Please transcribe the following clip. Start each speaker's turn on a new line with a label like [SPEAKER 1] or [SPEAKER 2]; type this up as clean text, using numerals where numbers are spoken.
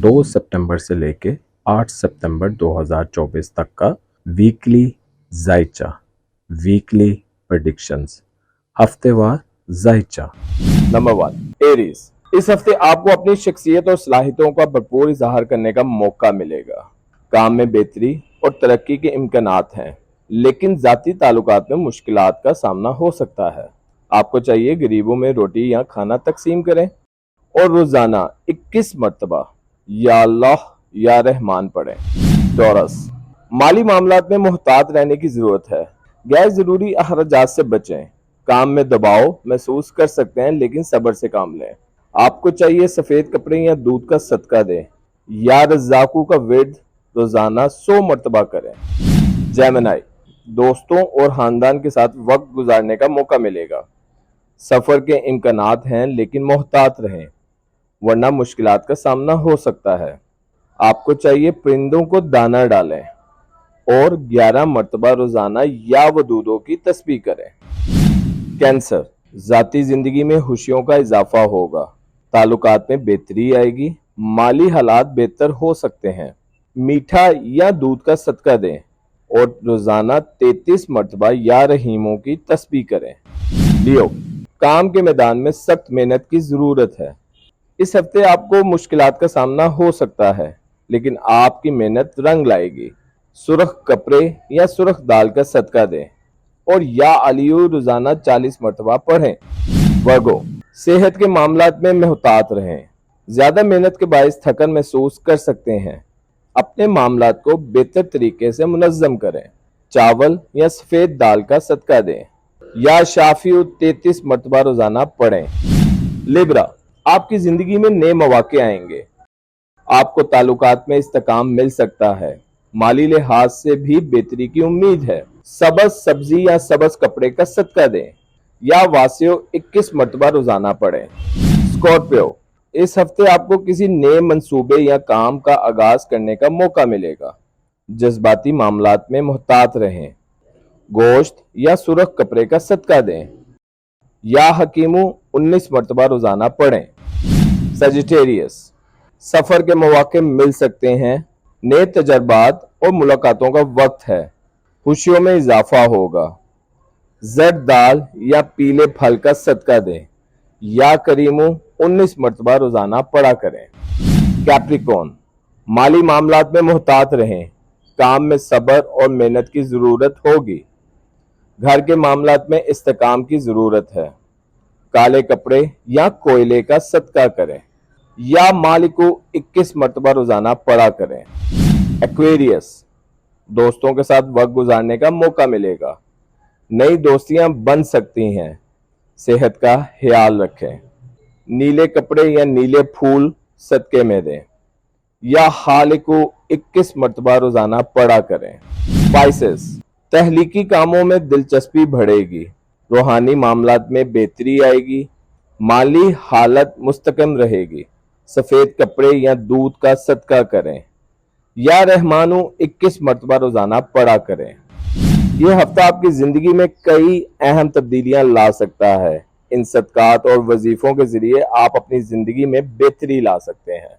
[SPEAKER 1] 2 सितंबर से लेके 8 सितंबर 2024 तक का वीकली जायचा, वीकली प्रेडिक्शंस, हफ्तेवार जायचा। Number 1, Aries. इस हफ्ते आपको अपनी शख्सियत और सलाहियतों का भरपूर इजहार करने का मौका मिलेगा। काम में बेहतरी और तरक्की के इम्कानात हैं, लेकिन ज़ाती ताल्लुकात में मुश्किलात का सामना हो सकता है। आपको चाहिए गरीबों में रोटी या खाना तकसीम करें और रोजाना 21 मरतबा या अल्लाह या रहमान पढ़ें। टॉरस, माली मामलात में मुहतात रहने की जरूरत है। गैर जरूरी अखराजात से बचें। काम में दबाव महसूस कर सकते हैं, लेकिन सब्र से काम लें। आपको चाहिए सफेद कपड़े या दूध का सदका दें या रज़ाकू का विर्द रोजाना 100 मरतबा करें। जेमिनी, दोस्तों और खानदान के साथ वक्त गुजारने का मौका मिलेगा। सफर के इम्कानात हैं, लेकिन मोहतात रहें वरना मुश्किलात का सामना हो सकता है। आपको चाहिए परिंदों को दाना डालें और 11 मरतबा रोजाना या वदूदों की तस्बीह करें। कैंसर, जाती जिंदगी में खुशियों का इजाफा होगा। ताल्लुकात में बेहतरी आएगी। माली हालात बेहतर हो सकते हैं। मीठा या दूध का सदका दें और रोजाना 33 मरतबा या रहीमों की तस्बीह करें। लियो, काम के मैदान में सख्त मेहनत की जरूरत है। इस हफ्ते आपको मुश्किलात का सामना हो सकता है, लेकिन आपकी मेहनत रंग लाएगी। सुर्ख कपड़े या सुर्ख दाल का सदका दें और या अलियो रोजाना 40 मरतबा पढ़ें। वर्गो, सेहत के मामलात में मुहतात रहें। ज्यादा मेहनत के बायस थकन महसूस कर सकते हैं। अपने मामलात को बेहतर तरीके से मुनज़्ज़म करें। चावल या सफेद दाल का सदका दें या शाफी 33 मरतबा रोजाना पढ़ें। लिब्रा, आपकी जिंदगी में नए मौके आएंगे। आपको ताल्लुकात में इस्तेकाम मिल सकता है। माली लिहाज से भी बेहतरी की उम्मीद है। सबज सब्जी या सबज कपड़े का सदका दें या वासियो 21 मरतबा रोजाना पढ़ें। स्कॉर्पियो, इस हफ्ते आपको किसी नए मंसूबे या काम का आगाज करने का मौका मिलेगा। जज्बाती मामलात में मुहतात रहें। गोश्त या सुर्ख कपड़े का सदका दें या हकीमू 19 मरतबा रोजाना पढ़ें। सजिटेरियस, सफर के मौके मिल सकते हैं। नए तजर्बात और मुलाकातों का वक्त है। खुशियों में इजाफा होगा। जर्द दाल या पीले फल का सदका दें या करीमू 19 मरतबा रोजाना पढ़ा करें। कैप्रिकॉर्न, माली मामलात में मुहतात रहें। काम में सब्र और मेहनत की जरूरत होगी। घर के मामलात में इस्तेकाम की जरूरत है। काले कपड़े या कोयले का सदका करें या मालिक को 21 मरतबा रोजाना पढ़ा करें। एक्वेरियस, दोस्तों के साथ वक्त गुजारने का मौका मिलेगा। नई दोस्तियां बन सकती हैं। सेहत का ख्याल रखें। नीले कपड़े या नीले फूल सदके में दें या हाल को 21 मरतबा रोजाना पढ़ा करें। स्पाइसेस, तहलीकी कामों में दिलचस्पी बढ़ेगी। रूहानी मामलात में बेहतरी आएगी। माली हालत मुस्तकम रहेगी। सफेद कपड़े या दूध का सदका करें या रहमानू 21 मरतबा रोजाना पढ़ा करें। यह हफ्ता आपकी जिंदगी में कई अहम तब्दीलियां ला सकता है। इन सदकात और वजीफों के जरिए आप अपनी जिंदगी में बेहतरी ला सकते हैं।